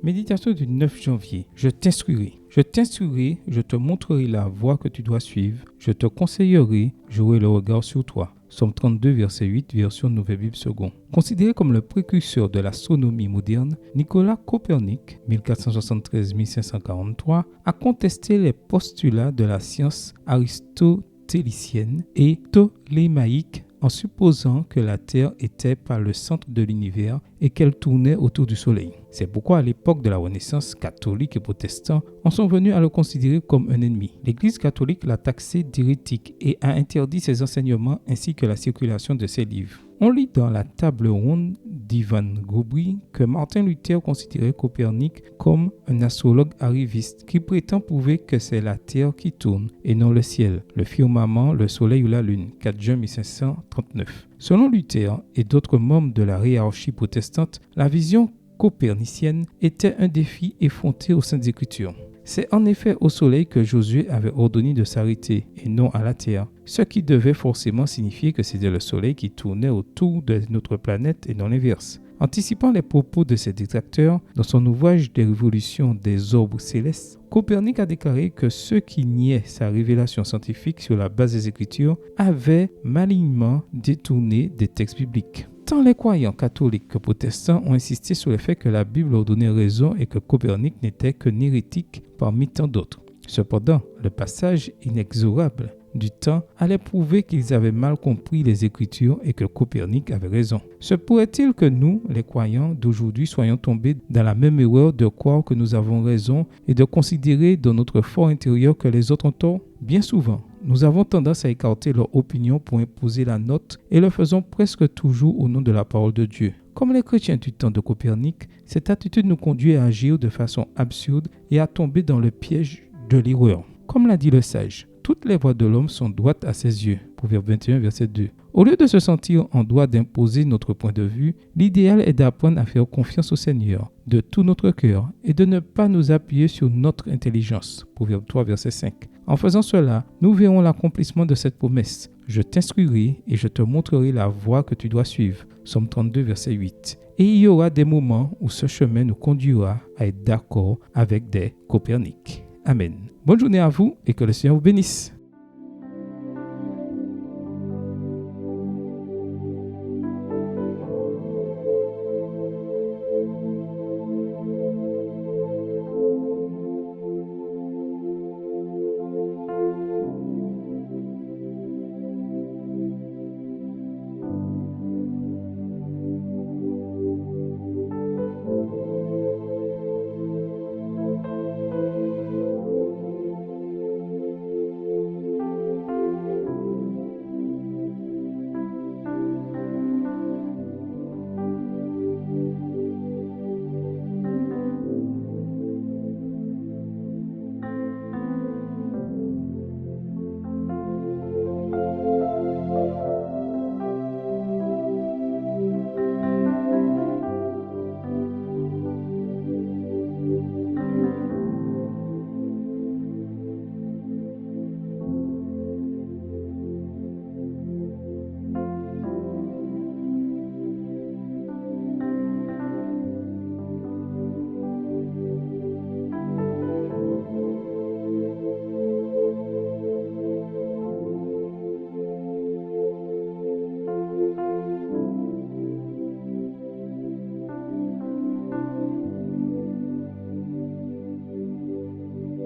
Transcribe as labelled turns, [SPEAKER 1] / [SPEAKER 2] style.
[SPEAKER 1] Méditation du 9 janvier. Je t'instruirai. Je t'instruirai, je te montrerai la voie que tu dois suivre. Je te conseillerai, j'aurai le regard sur toi. Psaume 32, verset 8, version Nouvelle Bible Seconde. Considéré comme le précurseur de l'astronomie moderne, Nicolas Copernic, 1473-1543, a contesté les postulats de la science aristotélicienne et ptolémaïque en supposant que la Terre était par le centre de l'univers et qu'elle tournait autour du Soleil. C'est pourquoi à l'époque de la Renaissance, catholiques et protestants en sont venus à le considérer comme un ennemi. L'Église catholique l'a taxé d'hérétique et a interdit ses enseignements ainsi que la circulation de ses livres. On lit dans la table ronde d'Ivan Gobry que Martin Luther considérait Copernic comme un astrologue arriviste qui prétend prouver que c'est la Terre qui tourne et non le ciel, le firmament, le soleil ou la lune. 4 juin 1539. Selon Luther et d'autres membres de la hiérarchie protestante, la vision copernicienne était un défi effronté aux Saintes Écritures. C'est en effet au Soleil que Josué avait ordonné de s'arrêter et non à la Terre, ce qui devait forcément signifier que c'était le Soleil qui tournait autour de notre planète et non l'inverse. Anticipant les propos de ses détracteurs, dans son ouvrage des révolutions des orbes célestes, Copernic a déclaré que ceux qui niaient sa révélation scientifique sur la base des Écritures avaient malignement détourné des textes bibliques. Tant les croyants catholiques que protestants ont insisté sur le fait que la Bible leur donnait raison et que Copernic n'était qu'un hérétique parmi tant d'autres. Cependant, le passage inexorable du temps allait prouver qu'ils avaient mal compris les Écritures et que Copernic avait raison. Se pourrait-il que nous, les croyants d'aujourd'hui, soyons tombés dans la même erreur de croire que nous avons raison et de considérer dans notre fort intérieur que les autres ont tort? Bien souvent, nous avons tendance à écarter leur opinion pour imposer la nôtre et le faisons presque toujours au nom de la parole de Dieu. Comme les chrétiens du temps de Copernic, cette attitude nous conduit à agir de façon absurde et à tomber dans le piège de l'erreur. Comme l'a dit le sage, toutes les voies de l'homme sont droites à ses yeux. Proverbe 21, verset 2. Au lieu de se sentir en droit d'imposer notre point de vue, l'idéal est d'apprendre à faire confiance au Seigneur de tout notre cœur et de ne pas nous appuyer sur notre intelligence. Proverbe 3, verset 5. En faisant cela, nous verrons l'accomplissement de cette promesse. Je t'instruirai et je te montrerai la voie que tu dois suivre. Psaume 32, verset 8. Et il y aura des moments où ce chemin nous conduira à être d'accord avec des Copernic. Amen. Bonne journée à vous et que le Seigneur vous bénisse.